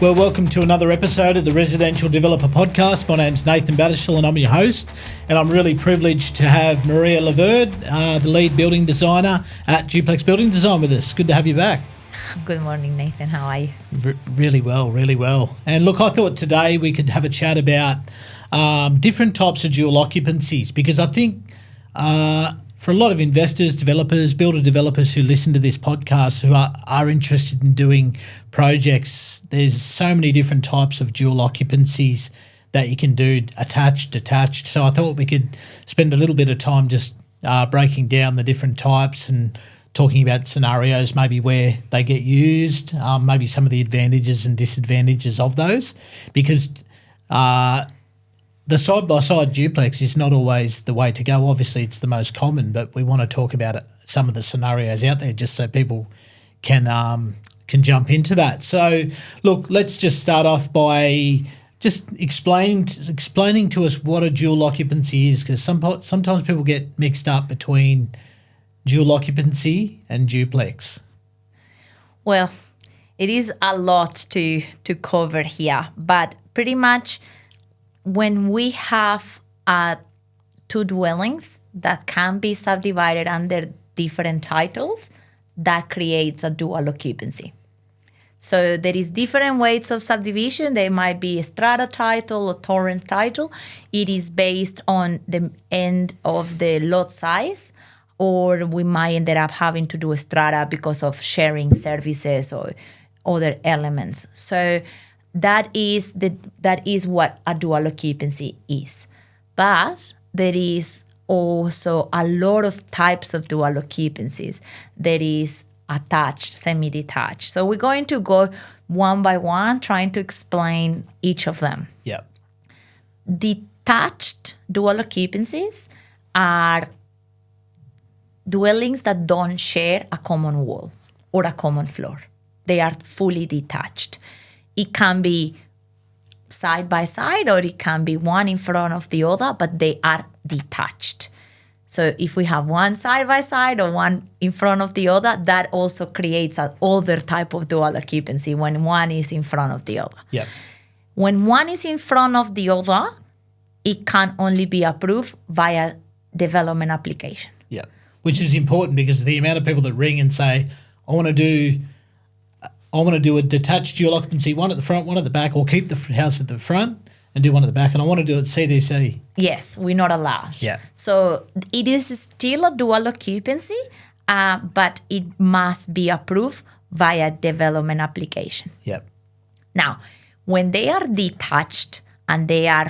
Well, welcome to another episode of the Residential Developer Podcast. My name's Nathan Battershall and I'm your host. And I'm really privileged to have Maria Laverde, the lead building designer at Duplex Building Design with us. Good to have you back. Good morning, Nathan. How are you? Really well, really well. And look, I thought today we could have a chat about different types of dual occupancies, because I think for a lot of investors, developers, builder developers who listen to this podcast who are interested in doing projects, there's so many different types of dual occupancies that you can do, attached, detached. So I thought we could spend a little bit of time just breaking down the different types and talking about scenarios, maybe where they get used, maybe some of the advantages and disadvantages of those, because the side-by-side duplex is not always the way to go. Obviously, it's the most common, but we want to talk about some of the scenarios out there just so people can jump into that. So, look, let's just start off by just explaining to us what a dual occupancy is, because sometimes people get mixed up between dual occupancy and duplex. Well, it is a lot to cover here, but pretty much when we have two dwellings that can be subdivided under different titles, that creates a dual occupancy. So there is different ways of subdivision. There might be a strata title or torrent title. It is based on the end of the lot size, or we might end up having to do a strata because of sharing services or other elements. So that is what a dual occupancy is. But there is also a lot of types of dual occupancies. There is attached, semi-detached. So we're going to go one by one, trying to explain each of them. Yep. Detached dual occupancies are dwellings that don't share a common wall or a common floor. They are fully detached. It can be side by side, or it can be one in front of the other, but they are detached. So if we have one side by side or one in front of the other, that also creates another type of dual occupancy when one is in front of the other. Yep. When one is in front of the other, it can only be approved via development application. Yeah, which is important because the amount of people that ring and say, I want to do a detached dual occupancy, one at the front, one at the back, or keep the house at the front and do one at the back, and I want to do it CDC. Yes, we're not allowed. Yeah. So it is still a dual occupancy, but it must be approved via development application. Yep. Now, when they are detached and they are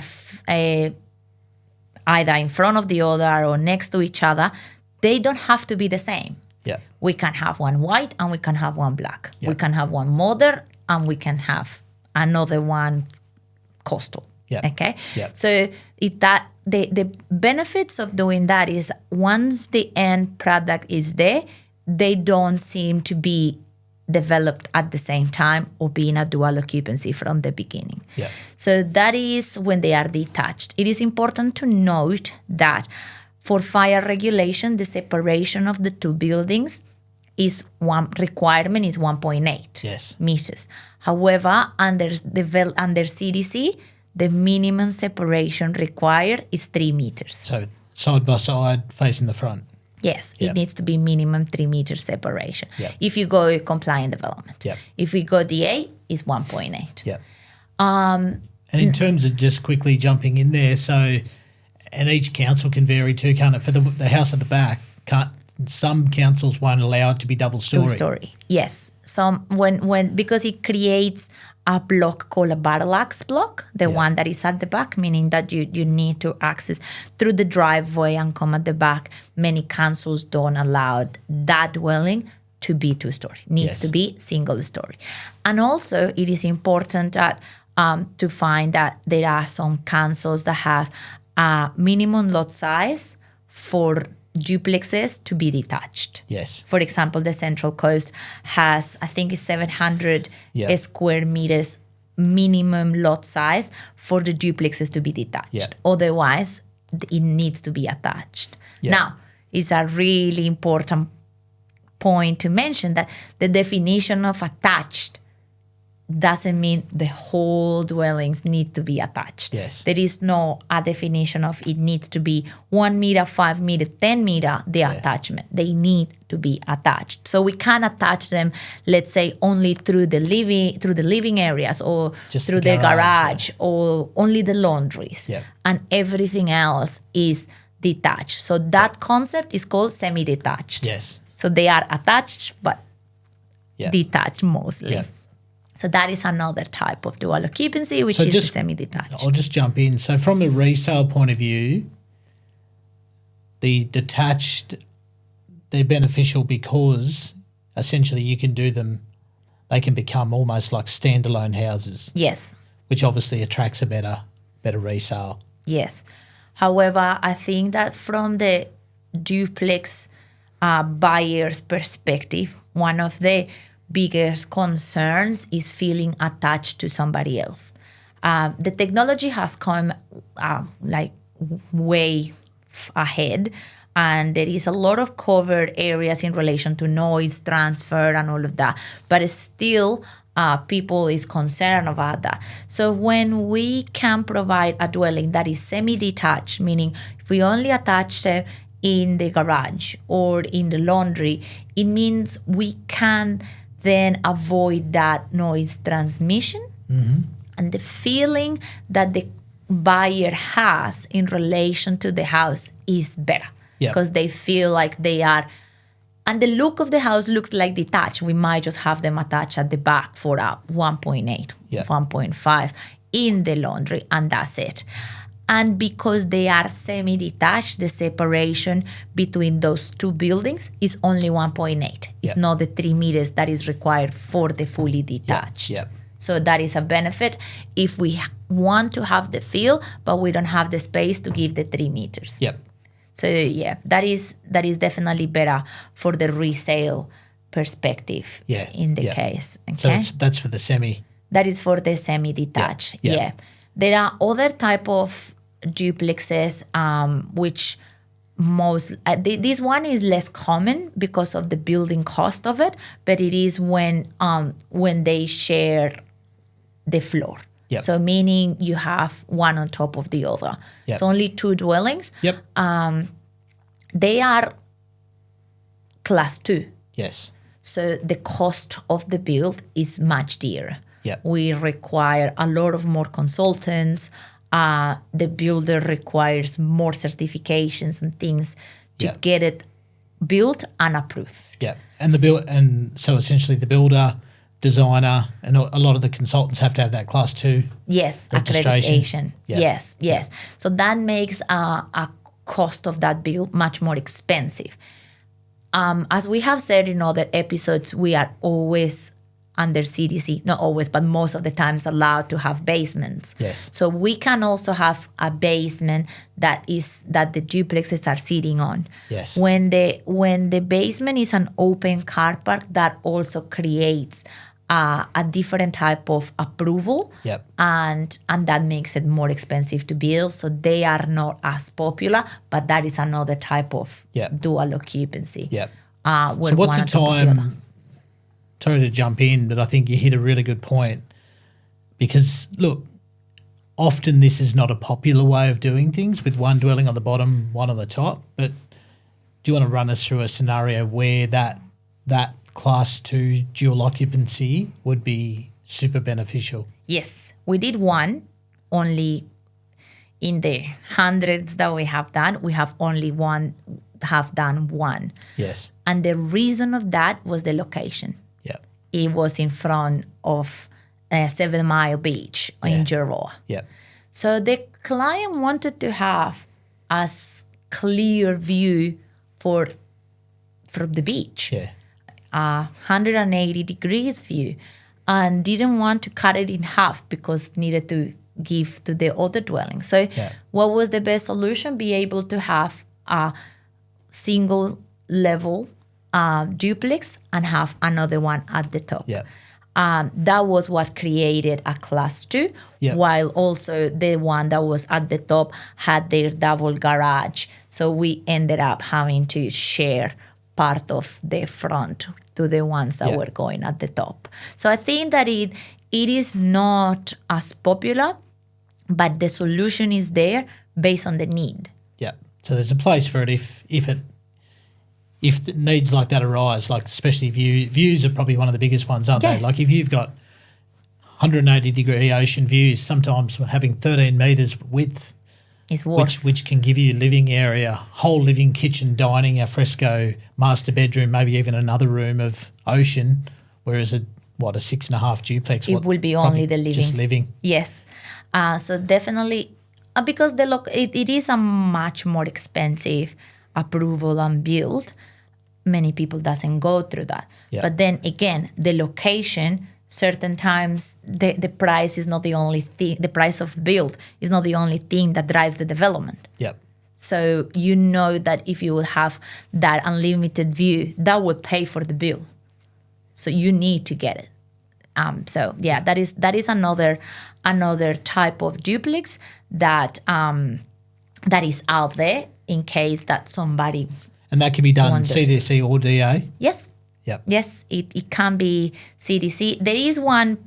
either in front of the other or next to each other, they don't have to be the same. Yeah. We can have one white and we can have one black. Yep. We can have one modern and we can have another one coastal. Yep. Okay. Yep. So the benefits of doing that is once the end product is there, they don't seem to be developed at the same time or being a dual occupancy from the beginning. Yeah. So that is when they are detached. It is important to note that for fire regulation, the separation of the two buildings is one requirement is 1.8 Yes. meters. However, under CDC, the minimum separation required is 3 meters. So side by side facing the front. Yes, Yep. it needs to be minimum 3 meters separation. Yep. If you go compliant development. Yep. If we go DA, it's 1.8. Yeah. And in terms of just quickly jumping in there, and each council can vary too, can't it? For the house at the back, some councils won't allow it to be double story. Two-story, yes. Because it creates a block called a battle axe block, the one that is at the back, meaning that you need to access through the driveway and come at the back. Many councils don't allow that dwelling to be two-story. Needs to be single-story. And also, it is important that to find that there are some councils that have a minimum lot size for duplexes to be detached. Yes. For example, the Central Coast has, I think it's 700 square meters minimum lot size for the duplexes to be detached. Yeah. Otherwise, it needs to be attached. Yeah. Now, it's a really important point to mention that the definition of attached doesn't mean the whole dwellings need to be attached. Yes. There is no a definition of it needs to be 1 meter, 5 meter, 10 meter, the attachment. They need to be attached. So we can attach them, let's say, only through the living areas or Just through the the garage, garage or only the laundries. Yeah. And everything else is detached. So that concept is called semi-detached. Yes. So they are attached but Yeah. detached mostly. Yeah. So that is another type of dual occupancy, which So is just- the semi-detached. I'll just jump in. So from a resale point of view, the detached, they're beneficial because essentially you can do them, they can become almost like standalone houses, Yes, which obviously attracts a better resale. yes. However, I think that from the duplex buyer's perspective, one of the biggest concerns is feeling attached to somebody else. The technology has come way ahead, and there is a lot of covered areas in relation to noise transfer and all of that, but it's still people is concerned about that. So when we can provide a dwelling that is semi-detached, meaning if we only attach them in the garage or in the laundry, it means we can then avoid that noise transmission and the feeling that the buyer has in relation to the house is better Yep. because they feel like they are, and the look of the house looks like detached. We might just have them attached at the back for a 1.8, Yep. 1.5 in the laundry, and that's it. And because they are semi-detached, the separation between those two buildings is only 1.8. It's Yep. not the 3 meters that is required for the fully detached. Yep. So that is a benefit if we want to have the feel, but we don't have the space to give the 3 meters. Yep. So yeah, that is definitely better for the resale perspective Yeah. in the Yeah. case. So Okay. that's for the semi. That is for the semi-detached. Yeah, yeah. Yeah. There are other type of duplexes, which most this one is less common because of the building cost of it, but it is when they share the floor. Yep. So meaning you have one on top of the other. Yep. It's only 2 dwellings. Yep. They are class 2. Yes. So the cost of the build is much dearer. Yep. We require a lot of more consultants. The builder requires more certifications and things to Yep. get it built and approved. Yeah, and so essentially the builder, designer, and a lot of the consultants have to have that class 2. Yes, Registration. accreditation. Yeah. Yes. So that makes a cost of that build much more expensive. As we have said in other episodes, we are always under CDC, not always, but most of the times allowed to have basements. Yes. So we can also have a basement that the duplexes are sitting on. Yes. When the basement is an open car park, that also creates a different type of approval. Yep. And that makes it more expensive to build. So they are not as popular, but that is another type of Yep. dual occupancy. Yep. Where So what's one a on top of the other. time? Sorry to jump in, but I think you hit a really good point because look, often this is not a popular way of doing things with one dwelling on the bottom, one on the top. But do you want to run us through a scenario where that class 2 dual occupancy would be super beneficial? Yes, we did one. Only in the hundreds that we have done, we have only done one. Yes. And the reason of that was the location. Yep. It was in front of 7 Mile Beach in Gerard. Yep. So the client wanted to have as clear view from the beach. Yeah. 180 degrees view, and didn't want to cut it in half because needed to give to the other dwelling. So what was the best solution? Be able to have a single level duplex and have another one at the top. Yeah. That was what created a class 2, Yeah. while also the one that was at the top had their double garage. So we ended up having to share part of the front to the ones that were going at the top. So I think that it is not as popular, but the solution is there based on the need. Yeah. So there's a place for it if the needs like that arise, like especially views are probably one of the biggest ones, aren't they? Like if you've got 180-degree ocean views, sometimes having 13 metres width, which can give you living area, whole living kitchen, dining, al fresco, master bedroom, maybe even another room of ocean, whereas a 6.5 duplex, it will be only the living. Just living. Yes. So definitely, because it is a much more expensive approval and build. Many people doesn't go through that. Yeah. But then again, the location, certain times the price is not the only thing. The price of build is not the only thing that drives the development. Yep. So you know that if you will have that unlimited view, that will pay for the bill. So you need to get it. So yeah, that is another type of duplex that is out there in case that somebody. And that can be done wonders. CDC or DA? Yes. Yep. Yes, it can be CDC. There is one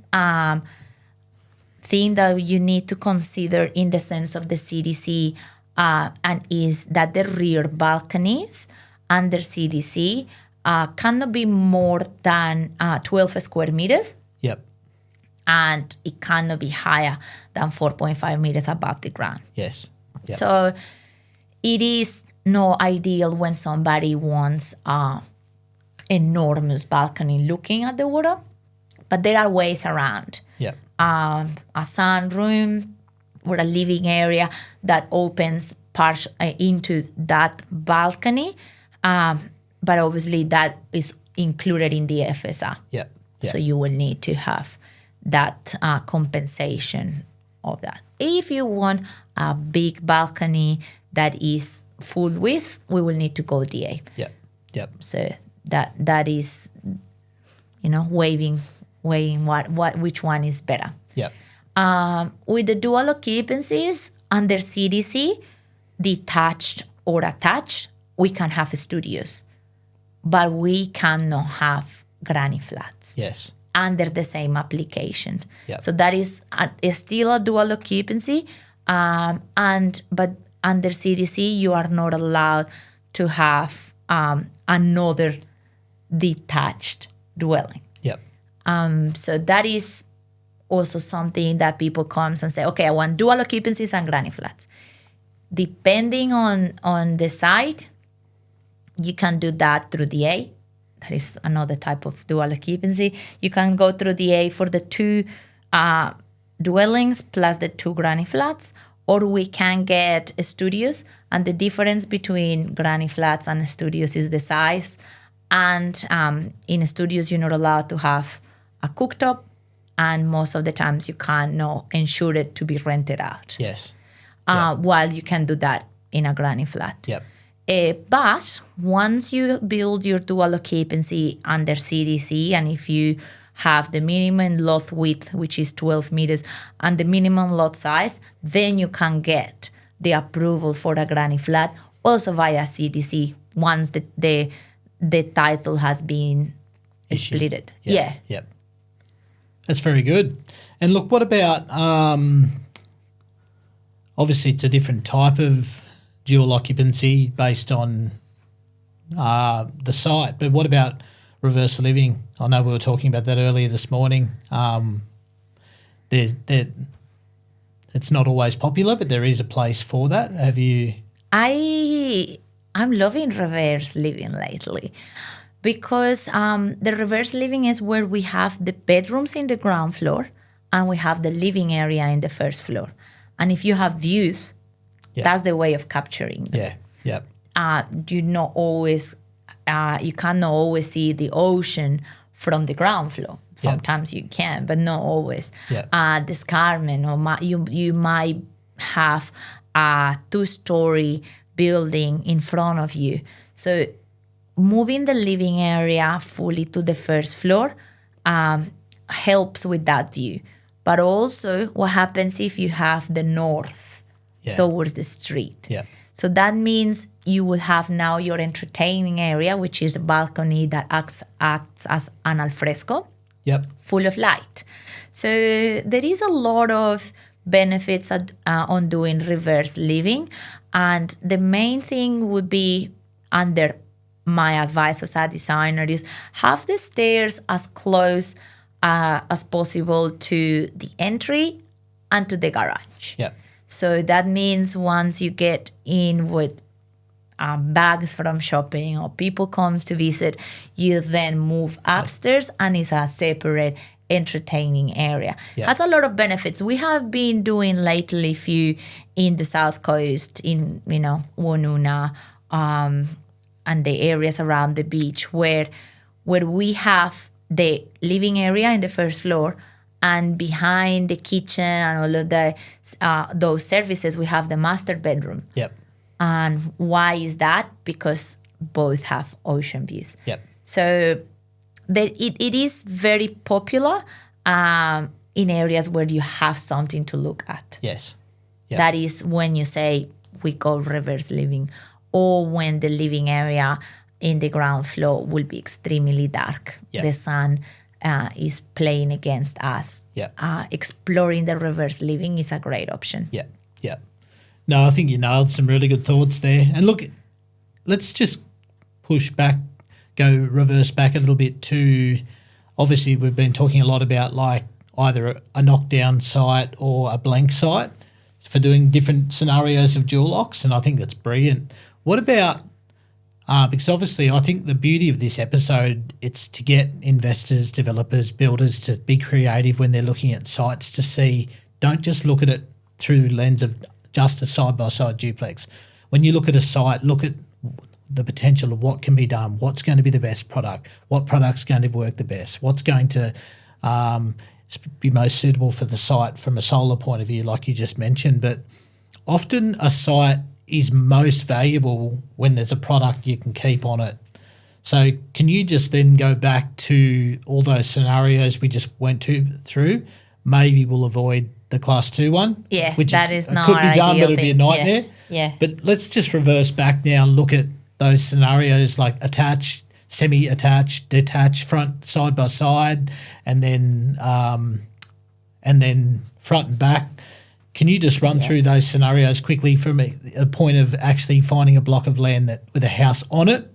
thing that you need to consider in the sense of the CDC, and is that the rear balconies under CDC cannot be more than 12 square meters. Yep. And it cannot be higher than 4.5 meters above the ground. Yes. Yep. So it is not ideal when somebody wants enormous balcony looking at the water, but there are ways around. Yep. A sunroom or a living area that opens part into that balcony, but obviously that is included in the FSR. Yep. Yep. So you will need to have that compensation of that. If you want a big balcony that is full width, we will need to go DA. Yep. Yep. So that is, weighing which one is better. Yep. With the dual occupancies under CDC, detached or attached, we can have studios, but we cannot have granny flats. Yes. Under the same application. Yep. So that is still a dual occupancy, but under CDC you are not allowed to have another detached dwelling. Yep. So that is also something that people comes and say, okay, I want dual occupancies and granny flats. Depending on the site, you can do that through DA. That is another type of dual occupancy. You can go through DA for the 2 dwellings plus the 2 granny flats, or we can get studios. And the difference between granny flats and studios is the size. And in studios, you're not allowed to have a cooktop, and most of the times you cannot ensure it to be rented out. Yes. While you can do that in a granny flat. Yep. But once you build your dual occupancy under CDC, and if you have the minimum lot width, which is 12 meters, and the minimum lot size, then you can get the approval for a granny flat also via CDC once the title has been splitted. Yep. Yeah. Yep. That's very good. And look, what about, obviously it's a different type of dual occupancy based on the site, but what about reverse living? I know we were talking about that earlier this morning. It's not always popular, but there is a place for that. Have you? I'm loving reverse living lately, because the reverse living is where we have the bedrooms in the ground floor and we have the living area in the first floor. And if you have views, that's the way of capturing them. Yeah. Yep. You cannot always see the ocean from the ground floor. Sometimes you can, but not always. Yep. The escarpment, or you might have a 2-story building in front of you. So moving the living area fully to the first floor helps with that view. But also, what happens if you have the north towards the street? Yeah. So that means you will have now your entertaining area, which is a balcony that acts as an alfresco, Yep. full of light. So there is a lot of benefits on doing reverse living. And the main thing would be, under my advice as a designer, is have the stairs as close as possible to the entry and to the garage. Yep. So that means once you get in with bags from shopping or people comes to visit, you then move upstairs and it's a separate entertaining area. Yeah. Has a lot of benefits. We have been doing lately few in the South Coast, in Wonuna, and the areas around the beach where we have the living area in the first floor, and behind the kitchen and all of the those services, we have the master bedroom. Yep. And why is that? Because both have ocean views. Yep. So it is very popular in areas where you have something to look at. Yes. Yep. That is when you say we go reverse living, or when the living area in the ground floor will be extremely dark. Yep. The sun is playing against us. Yep. Exploring the reverse living is a great option. Yeah, yeah. No, I think you nailed some really good thoughts there. And look, let's just push back, go reverse back a little bit to, obviously we've been talking a lot about like either a knockdown site or a blank site for doing different scenarios of dual locks, and I think that's brilliant. What about, because obviously I think the beauty of this episode, it's to get investors, developers, builders to be creative when they're looking at sites, to see, don't just look at it through the lens of just a side-by-side duplex. When you look at a site, look at the potential of what can be done, what's going to be the best product, what product's going to work the best, what's going to be most suitable for the site from a solar point of view, like you just mentioned. But often a site is most valuable when there's a product you can keep on it. So can you just then go back to all those scenarios we just went through? Maybe we'll avoid the class 2 one. Yeah, which that is not could be done, but it'd be a thing. nightmare. Yeah. But let's just reverse back now and look at those scenarios like attached, semi-attached, detached, front, side by side, and then front and back. Can you just run through those scenarios quickly from a point of actually finding a block of land that with a house on it,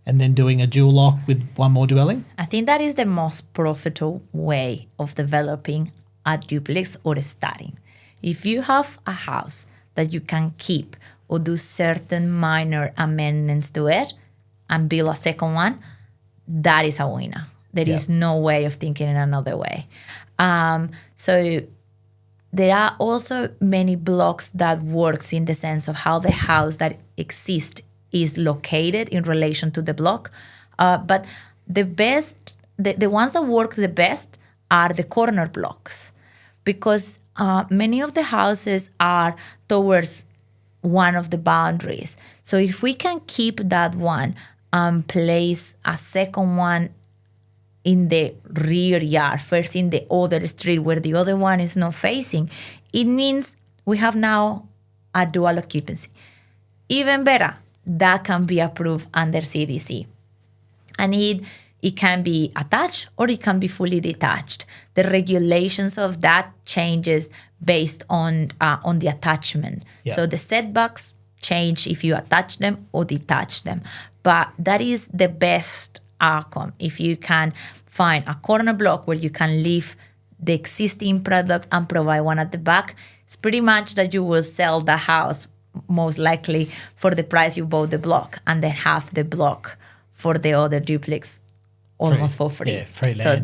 and then doing a dual lock with one more dwelling? I think that is the most profitable way of developing a duplex or starting. If you have a house that you can keep or do certain minor amendments to it and build a second one, that is a winner. There is no way of thinking in another way. So there are also many blocks that works in the sense of how the house that exists is located in relation to the block. But the best, the ones that work the best are the corner blocks, because many of the houses are towards one of the boundaries. So if we can keep that one and place a second one in the rear yard, first in the other street where the other one is not facing, it means we have now a dual occupancy. Even better, that can be approved under CDC. And it can be attached or it can be fully detached. The regulations of that changes based on the attachment. Yeah. So the setbacks change if you attach them or detach them. But that is the best outcome. If you can find a corner block where you can leave the existing product and provide one at the back, it's pretty much that you will sell the house most likely for the price you bought the block, and then have the block for the other duplex almost for free. Yeah, free land. So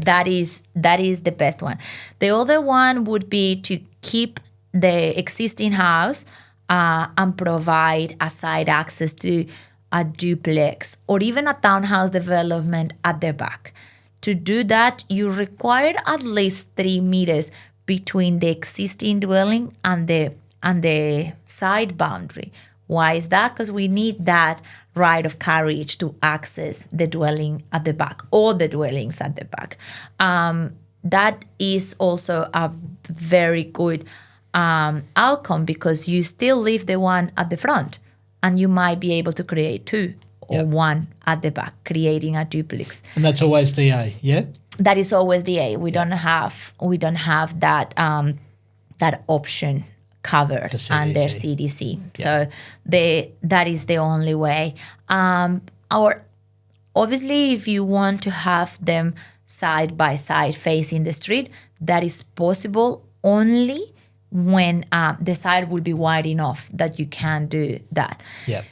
that is the best one. The other one would be to keep the existing house and provide a side access to a duplex or even a townhouse development at the back. To do that, you require at least 3 meters between the existing dwelling and the side boundary. Why is that? Because we need that right of carriage to access the dwelling at the back or the dwellings at the back. That is also a very good outcome, because you still leave the one at the front and you might be able to create two or one at the back, creating a duplex. And that's always DA, yeah? That is always DA. We don't have that that option covered under CDC. So that is the only way. Or obviously, if you want to have them side by side facing the street, that is possible only when the side will be wide enough that you can do that. Yeah.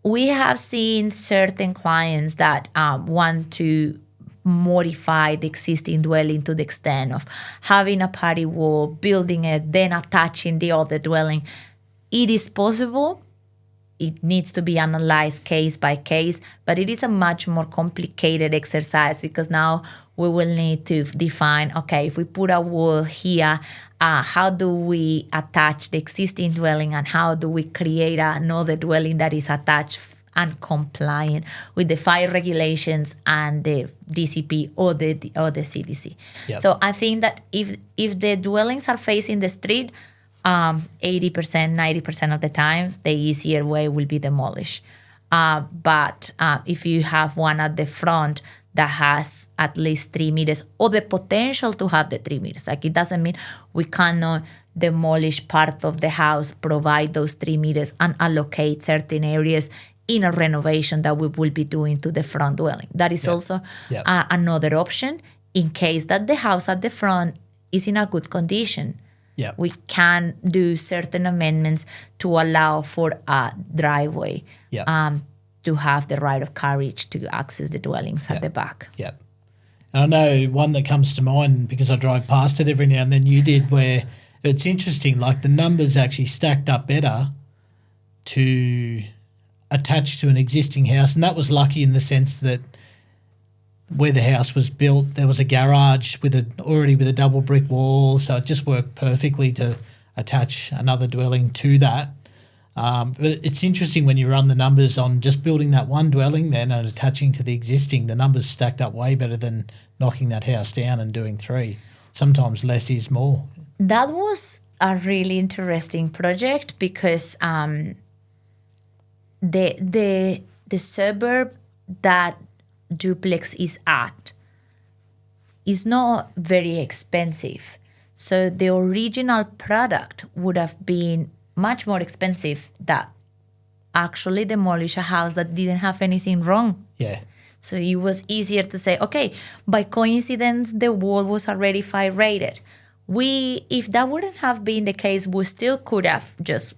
We have seen certain clients that want to modify the existing dwelling to the extent of having a patio wall, building it, then attaching the other dwelling. It is possible. It needs to be analyzed case by case, but it is a much more complicated exercise because now we will need to define, okay, if we put a wall here, how do we attach the existing dwelling and how do we create another dwelling that is attached and compliant with the fire regulations and the DCP or the CDC. Yep. So I think that if the dwellings are facing the street, 80%, 90% of the time, the easier way will be demolished. But if you have one at the front that has at least 3 meters or the potential to have the 3 meters, like it doesn't mean we cannot demolish part of the house, provide those 3 meters and allocate certain areas in a renovation that we will be doing to the front dwelling. That is also another option in case that the house at the front is in a good condition. Yeah. We can do certain amendments to allow for a driveway to have the right of carriage to access the dwellings at the back. Yeah. And I know one that comes to mind because I drive past it every now and then, you did, where it's interesting, like the numbers actually stacked up better to attach to an existing house. And that was lucky in the sense that where the house was built, there was a garage already with a double brick wall, so it just worked perfectly to attach another dwelling to that. But it's interesting when you run the numbers on just building that one dwelling then and attaching to the existing, the numbers stacked up way better than knocking that house down and doing 3. Sometimes less is more. That was a really interesting project because the suburb that duplex is at is not very expensive. So the original product would have been much more expensive than actually demolish a house that didn't have anything wrong. Yeah. So it was easier to say, okay, by coincidence, the wall was already fire rated. If that wouldn't have been the case, we still could have just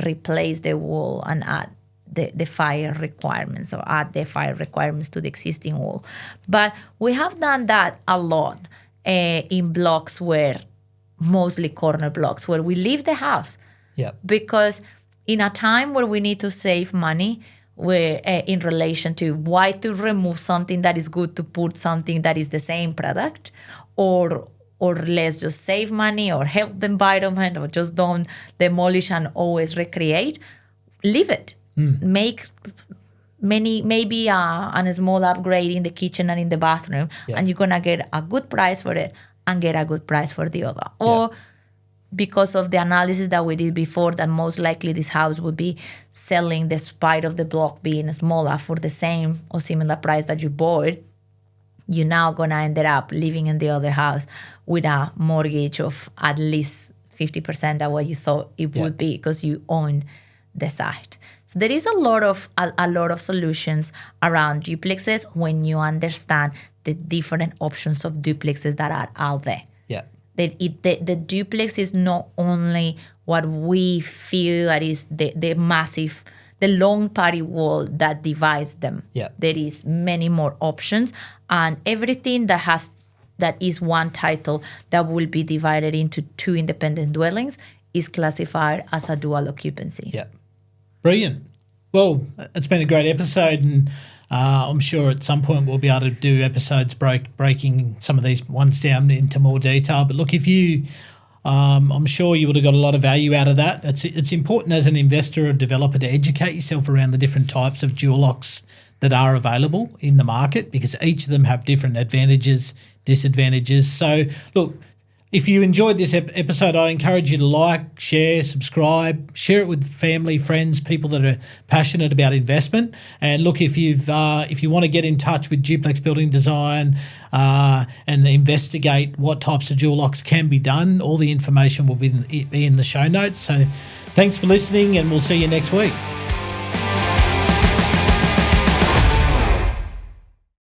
replaced the wall and add the fire requirements or add the fire requirements to the existing wall. But we have done that a lot in blocks mostly corner blocks, where we leave the house. Yeah. Because in a time where we need to save money, where in relation to why to remove something that is good to put something that is the same product, or let's just save money or help the environment or just don't demolish and always recreate, leave it. Make maybe a small upgrade in the kitchen and in the bathroom, and you're going to get a good price for it and get a good price for the other. Or because of the analysis that we did before, that most likely this house would be selling despite of the block being smaller for the same or similar price that you bought, you're now going to end up living in the other house with a mortgage of at least 50% of what you thought it would be because you own the site. So there is a lot of solutions around duplexes when you understand the different options of duplexes that are out there. Yeah. The duplex is not only what we feel that is the massive, the long patio wall that divides them. Yeah. There is many more options, and everything that is one title that will be divided into 2 independent dwellings is classified as a dual occupancy. Yeah. Brilliant. Well, it's been a great episode, and I'm sure at some point we'll be able to do episodes breaking some of these ones down into more detail. But look, if you, I'm sure you would have got a lot of value out of that. It's important as an investor or developer to educate yourself around the different types of dual locks that are available in the market, because each of them have different advantages, disadvantages. So look, if you enjoyed this episode, I encourage you to like, share, subscribe, share it with family, friends, people that are passionate about investment. And look, if you want to get in touch with Duplex Building Design and investigate what types of dual locks can be done, all the information will be in the show notes. So thanks for listening, and we'll see you next week.